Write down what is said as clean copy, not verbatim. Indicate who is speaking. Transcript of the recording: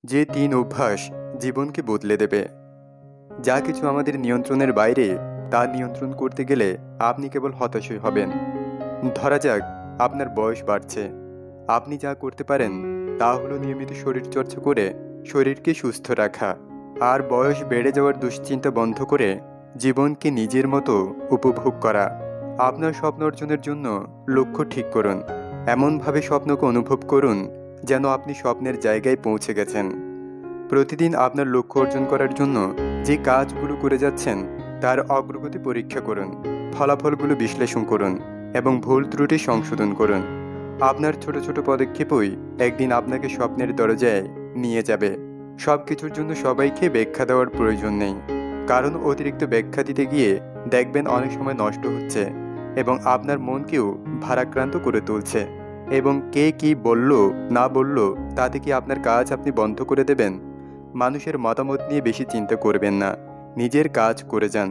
Speaker 1: যে ৩ অভ্যাস জীবনকে বদলে দেবে। যা কিছু আমাদের নিয়ন্ত্রণের বাইরে তা নিয়ন্ত্রণ করতে গেলে আপনি কেবল হতাশই হবেন। ধরা যাক আপনার বয়স বাড়ছে। আপনি যা করতে পারেন তা হলো নিয়মিত শরীরচর্চা করে শরীরকে সুস্থ রাখা। আর বয়স বেড়ে যাওয়ার দুশ্চিন্তা বন্ধ করে জীবনকে নিজের মতো উপভোগ করা। আপনার স্বপ্ন অর্জনের জন্য লক্ষ্য ঠিক করুন। এমনভাবে স্বপ্নকে অনুভব করুন যেন আপনি স্বপ্নের জায়গায় পৌঁছে গেছেন। প্রতিদিন আপনার লক্ষ্য অর্জন করার জন্য যে কাজগুলো করে যাচ্ছেন তার অগ্রগতি পরীক্ষা করুন। ফলাফলগুলো বিশ্লেষণ করুন এবং ভুল ত্রুটি সংশোধন করুন। আপনার ছোট ছোট পদক্ষেপই একদিন আপনাকে স্বপ্নের দরজায় নিয়ে যাবে। সব কিছুর জন্য সবাইকে ব্যাখ্যা দেওয়ার প্রয়োজন নেই, কারণ অতিরিক্ত ব্যাখ্যা দিতে গিয়ে দেখবেন অনেক সময় নষ্ট হচ্ছে এবং আপনার মনকেও ভারাক্রান্ত করে তুলছে। এবং কে কি বলল না বলল তাতে কি আপনার কাজ আপনি বন্ধ করে দেবেন? মানুষের মতামত নিয়ে বেশি চিন্তা করবেন না, নিজের কাজ করে যান।